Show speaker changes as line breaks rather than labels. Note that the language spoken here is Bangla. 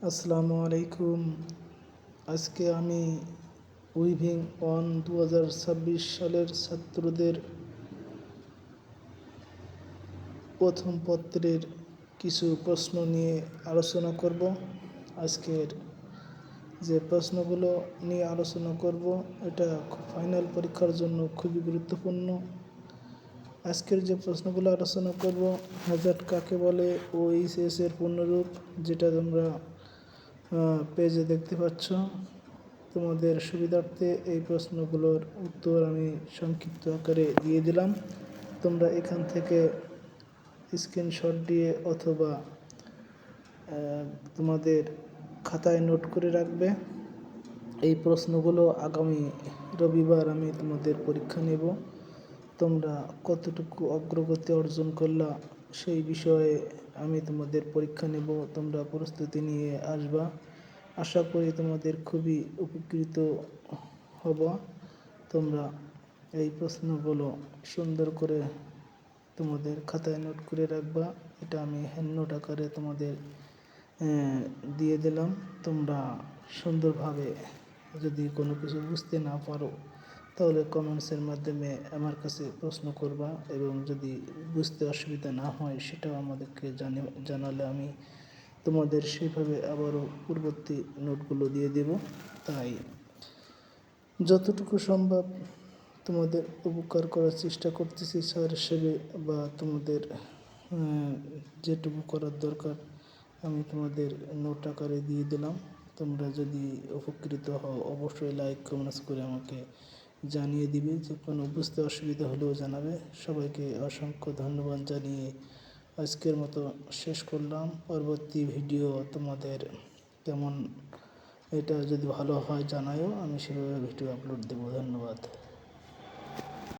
আসসালামু আলাইকুম। আজকে আমি উইভিং অন 2026 সালের ছাত্রদের প্রথম পত্রের কিছু প্রশ্ন নিয়ে আলোচনা করব। আজকের যে প্রশ্নগুলো নিয়ে আলোচনা করব এটা ফাইনাল পরীক্ষার জন্য খুবই গুরুত্বপূর্ণ। আজকের যে প্রশ্নগুলো আলোচনা করব, হ্যাজার্ড কাকে বলে ও এইচএস এর পূর্ণরূপ, যেটা তোমরা পেজে দেখতে পাচ্ছ। তোমাদের সুবিধার্থে এই প্রশ্নগুলোর উত্তর আমি সংক্ষিপ্ত আকারে দিয়ে দিলাম। তোমরা এখান থেকে স্ক্রিনশট দিয়ে অথবা তোমাদের খাতায় নোট করে রাখবে। এই প্রশ্নগুলো আগামী রবিবার আমি তোমাদের পরীক্ষা নেব। তোমরা কতটুকু অগ্রগতি অর্জন করলা সেই বিষয়ে আমি তোমাদের পরীক্ষা নেব। তোমরা প্রস্তুতি নিয়ে আসবা। আশা করি তোমাদের খুবই উপকৃত হব। তোমরা এই প্রশ্নগুলো সুন্দর করে তোমাদের খাতায় নোট করে রাখবা। এটা আমি হ্যান্ড নোট আকারে তোমাদের দিয়ে দিলাম। তোমরা সুন্দরভাবে যদি কোনো কিছু বুঝতে না পারো তাহলে কমেন্টসের মাধ্যমে আমার কাছে প্রশ্ন করবা, এবং যদি বুঝতে অসুবিধা না হয় সেটাও আমাদেরকে জানালে আমি তোমাদের সেইভাবে আবারও পূর্ববর্তী নোটগুলো দিয়ে দেব। তাই যতটুকু সম্ভব তোমাদের উপকার করার চেষ্টা করতেছি স্যার হিসেবে, বা তোমাদের যেটুকু করার দরকার আমি তোমাদের নোট আকারে দিয়ে দিলাম। তোমরা যদি উপকৃত হও অবশ্যই লাইক কমেন্টস করে আমাকে জানিয়ে দিবে। যে কোনো বুঝতে অসুবিধা হলেও জানাবে। সবাইকে অসংখ্য ধন্যবাদ জানিয়ে আজকের মতো শেষ করলাম। পরবর্তী ভিডিও তোমাদের কেমন, এটা যদি ভালো হয় জানাও, আমি সেভাবে ভিডিও আপলোড দেবো। ধন্যবাদ।